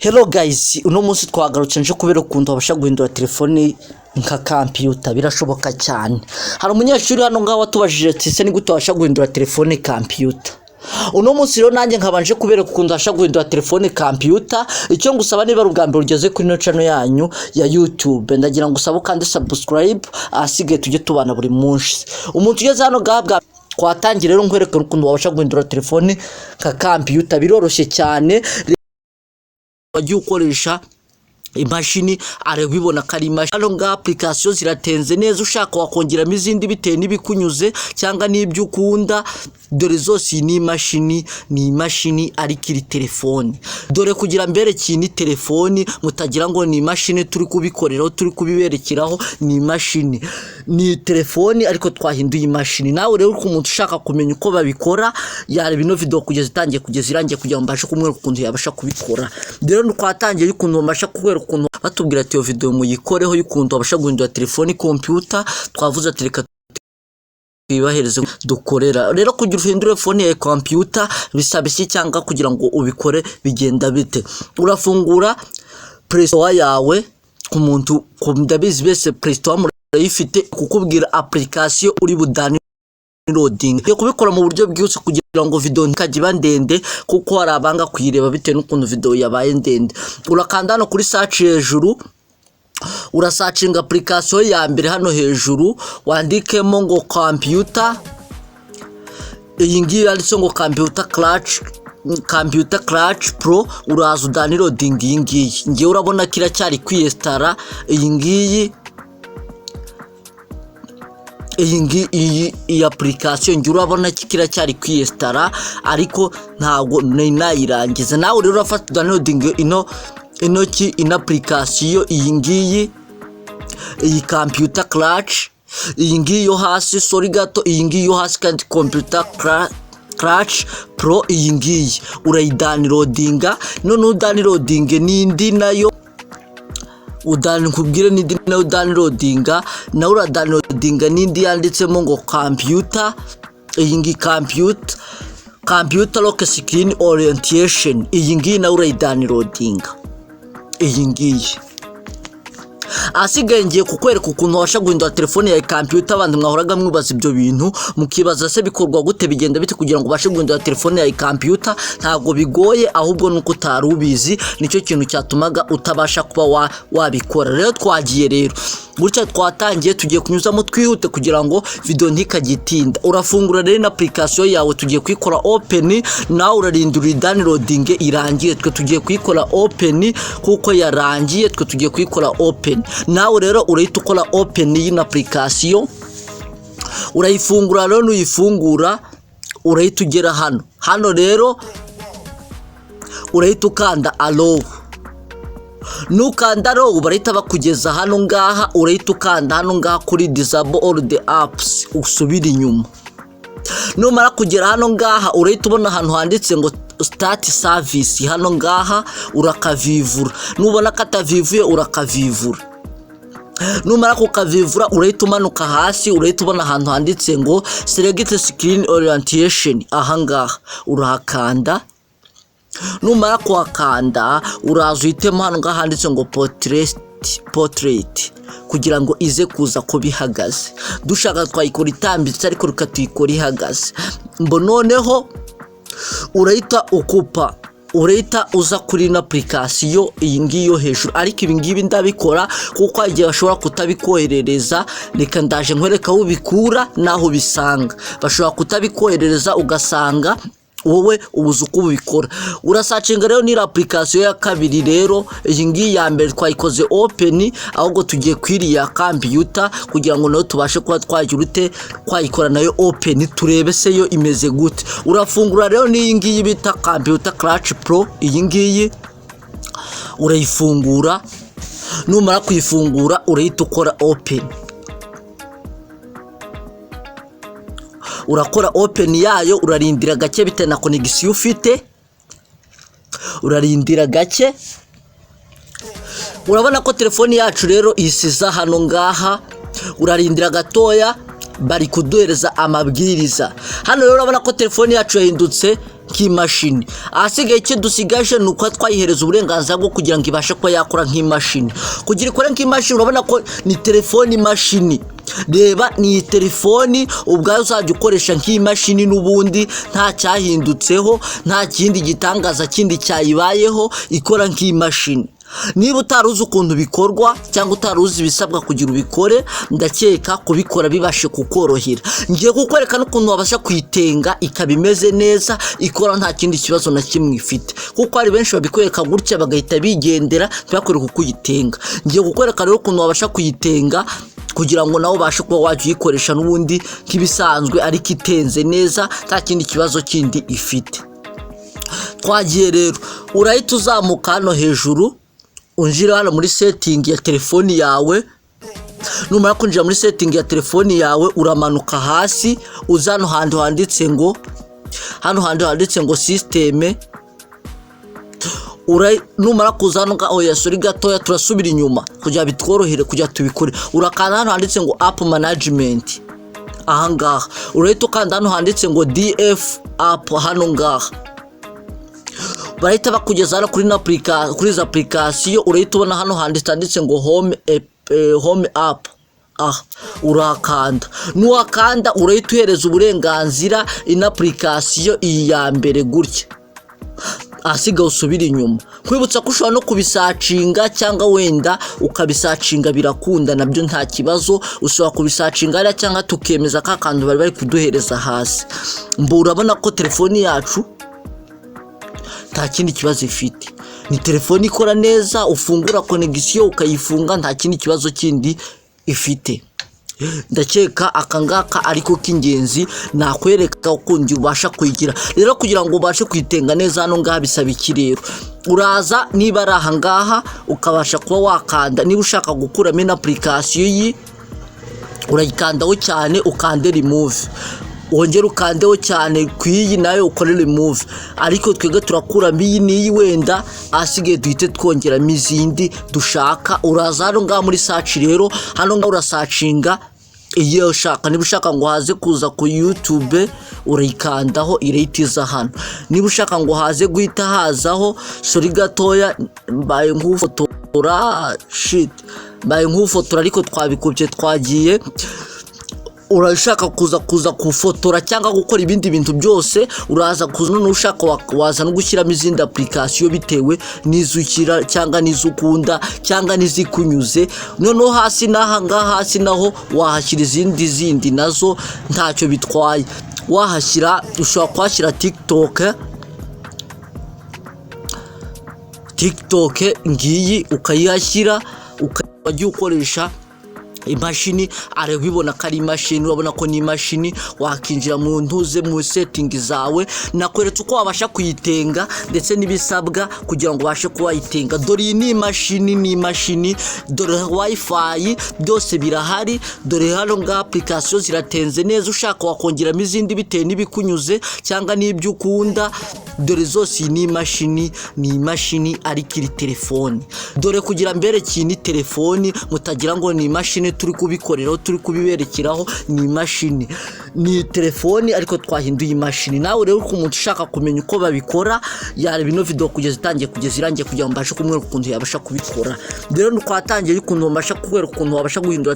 Hello guys, uno munsi twagarutse nje kubera ukuntu abasha guhindura telefone nka computer birashoboka cyane. Hari umunyeshuri hano ngaho watubajije ati se ni gute abasha guhindura telefone computer. Uno munsi rero nanjye nkabanje kubera ukuntu abasha guhindura telefone computer. Icyo ngusaba niba ari ubwambere ugeze kuri no channel yanyu ya YouTube, ndagira ngo usaba kandi subscribe asige tujye tubana buri munsi. Umuntu ugeze hano gabwa kwatangira rero nkwereka ukuntu wabasha guhindura telefone nka computer biroroshye cyane. Wagiye ukoresha imashini arabibona kari imashini nga application ziratenze neza, ushaka wakongeramo izindi bitewe n'ibikunyuze cyangwa n'ibyo ukunda. Dore zose ni imashini ari kiri telefone. Dore kugira mbere kini telefone mutagira ngo ni imashini turi kubikoreraho turi kubiberekeraho, ni imashini ni telefone ariko twahinduye imashini. Nawe rero uko umuntu ushaka kumenya uko babikora yareba ino video kugeza itangiye kugeza irangiye kugira ngo mbashe kumwereka ukuntu yabasha kubikora. Rero nukwatangiye ukuntu mbasha kukwereka ukuntu batubwira ati iyo video muyikoreho y'ukuntu abasha guhindura telefone computer. Twavuze ati reka bibahereze dukorera. Rero kugira uhindure phone ya computer bisaba iki cyangwa kugira ngo ubikore bigenda bite? Urafungura Play Store yawe ku muntu ndabizi bese Play Store murayifite kukubwira application uri downloading. Yo kubikora mu buryo bwose kugira ngo video nkagiba ndende kuko hari abanga kuyireba bitewe n'ukuntu video yabaye ndende. Urakanda no kuri search hejuru, urasearchinga application ya mbere hano hejuru, wandikemo ngo computer. Iyi ngiyi yanditse ngo computer clutch pro, uraza downloading iyi ngiyi. Ngiye urabona kira cyari kwiyestara iyi ngiyi. Iyi application ngiye urabona kira cyari kwiyestara ariko ntago nayirangiza. Nawe rero urafata downloading ino application iyi ngiyi, iyi computer clutch, iyi ngiyi yo hasi sorry gato, iyi ngiyi yo hasi kandi computer clutch pro, iyi ngiyi urayidownloadinga. None udownloading n'indi nayo kubwire n'indi nayo downloadinga, na uradownloadinga n'indi yanditsemo ngo computer. Iyi ngiyi computer lock screen orientation, iyi ngiyi na urayidownloadinga. Iyi ngiyi asigaye ngiye kukwereka ukuntu wabasha guhindura telefone ya computer. Abandi mwahoraga mwibaza ibyo bintu mukibaza se bikorwa gute bigenda bite kugira ngo ubashe guhindura telefone ya computer. Ntago bigoye ahubwo nuko utarubizi, nicyo kintu cyatumaga utabasha kuba wabikora. Rero twagiye rero gutya twatangiye tugiye kunyuzamo twihute kugira ngo video ntikagitinda. Urafungura rero application yawe, tugiye kuyikora open. Nawe urarindura downloading irangiye, twe tugiye kuyikora open kuko yarangiye, twe tugiye kuyikora open. Nawe rero urahita ukora open y'ino application, urayifungura. Rero nuyifungura urahita ugera hano rero urahita ukanda allow. Nukanda allow barahita bakugeza hano ngaha, urahita ukanda hano ngaha kuri disable all the apps usubira inyuma. Numara kugera hano ngaha urahita ubona ahantu handitse ngo start service. Hano ngaha urakavivura, nubona katavivuye urakavivura. Numara kukavivura urahita umanuka hasi, urahita ubona ahantu handitse ngo select screen orientation. Aha ngaha urahakanda. Numara kuhakanda uraza uhitemo hano ngaha handitse ngo portrait kugira ngo ize kuza ko bihagaze. Dushaka twayikora itambitse ariko rukatuyikora ihagaze. Noneho urahita urahita uza kuri ino application iyi ngiyo hejuru, ariko ibi ngibi ndabikora kuko igihe bashobora kutabikoherereza. Reka ndaje nkwereka aho ubikura naho bisanga. Bashobora kutabikoherereza ugasanga wowe ubuze uko ubikora. Urasearchinga rero ni application ya kabiri. Rero iyi ngiyi ya mbere twayikoze open, ahubwo tugiye kwiriya computer kugira ngo nayo tubashe kuba twayikora nayo open, turebe se yo imeze gute. Urafungura rero ni ngiyi bita computer clutch pro. Iyi ngiyi urayifungura. Numara kuyifungura urahita ukora open. Urakora open yayo, urarindira gake bite na connection ufite, urarindira gake. Urabona ko telefone yacu rero isiza hano ngaha, urarindira gatoya bari kuduhereza amabwiriza. Hano rero urabona ko telefone yacu yahindutse nk'imashini. Ahasigaye icyo dusigaje ni uko twayihereza uburenganzira bwo kugira ngo ibashe kuba yakora nk'imashini. Kugira ikore nk'imashini urabona ko ni telefoni imashini. Reba ni telefoni ubwayo uzajya ukoresha nk'imashini n'ubundi nta cyahindutseho, nta kindi gitangaza kindi cyayibayeho, ikora nk'imashini. Niba utaruzi ukuntu bikorwa cyangwa utaruzi ibisabwa kugira ubikore, ndakeka kubikora bibashe kukorohera. Ngiye kukwereka n'ukuntu wabasha kuyitenga ikaba imeze neza, ikora nta kindi kibazo na kimwe ifite, kuko hari benshi babikwereka gutya bagahita bigendera ntibakwereke uko uyitenga. Ngiye kukwereka rero ukuntu wabasha kuyitenga kugira ngo nawe ubashe kuba wajya uyikoresha n'ubundi nk'ibisanzwe ariko itenze neza nta kindi kibazo kindi ifite. Twagiye rero, urahita uzamuka hano hejuru, unjira hano muri setting ya telefoni yawe. Numara kwinjira muri setting ya telefoni yawe uramanuka hasi, uza hano handitse ngo system. Numara kuza hano oya sori gatoya turasubira inyuma kugira bitworohere kujya tubikore. Urakanda hano handitse ngo app management. Aha ngaha urahita ukanda hano handitse ngo DF app. Hano ngaha barahita bakugeza hano kuri za application. Urahita ubona hano handitse ngo home app. Urakanda, nuwakanda urahita uhereza uburenganzira in application iyi ya mbere gutya. Asiga usubira inyuma. Kwibutsa ko ushobora no kubisacinga cyangwa wenda ukabisacinga birakunda nabyo nta kibazo. Ushobora kubisacinga cyangwa tukemeza ka kantu bari kuduhereza hasi. Urabona ko telefoni yacu nta kindi kibazo ifite. Ni telefoni ikora neza, ufungura connection ukayifunga nta kindi kibazo kindi ifite. Ndakeka akangaka ariko k'ingenzi nakwereka ukundi ubasha kuyigira. Rero kugira ngo ubashe kwitenga neza hano ngaha bisaba iki rero? Uraza niba ari aha ngaha ukabasha kuba wakanda, niba ushaka gukuramo ino application yi urayikandaho cyane ukande remove, wongera ukandeho cyane kwiyi nayo ukore remove. Ariko twege turakuramo iyi niyi wenda asigaye duhite twongeramo izindi dushaka. Uraza hano ngaha muri search rero, hano ngaha urasacinga iyo ushaka. Niba ushaka ngo haze kuza ku YouTube urayikandaho irahita hano. Niba ushaka ngo haze guhita hazaho sori gatoya mbaye nk'ufotora ariko twabikubye twagiye. Urashaka kuza kufotora cyangwa gukora ibindi bintu byose, uraza kuza none ushaka waza no gushyiramo izindi application bitewe n'izukira cyangwa n'izukunda cyangwa n'izikunyuze. Noneho hasi n'aha ngaha hasi naho wahashyira izindi nazo ntacyo bitwaye. Wahashyira ushobora kwashyira TikTok ngiyi ukayihashyira ukajya ukoresha imashini. Arabibona ko ari imashini, urabona ko ni imashini. Wakinjira mu ntuze mu setting zawe, nakweretse uko wabasha kuyitenga ndetse n'ibisabwa kugira ngo ubashe kuba wayitenga. Dore iyi ni imashini, dore wifi byose birahari. Dore hano nga application ziratenze neza, ushaka wakongeramo izindi bitewe n'ibikunyuze cyangwa n'ibyo ukunda. Dore zose ni imashini ariko iri telefoni. Dore kugira mbere kini telefoni mutagira ngo ni imashini turi kubikoreraho turi kubiberekeraho, ni imashini, ni telefoni ariko twahinduye imashini. Nawe rero uko umuntu ushaka kumenya uko babikora yari bino video kugeza itangiye kugeza irangiye kugira ngo mbashe kumwereka ukuntu yabasha kubikora. Rero nuko atangiye ukuntu mbasha kubera ukuntu wabasha guhindura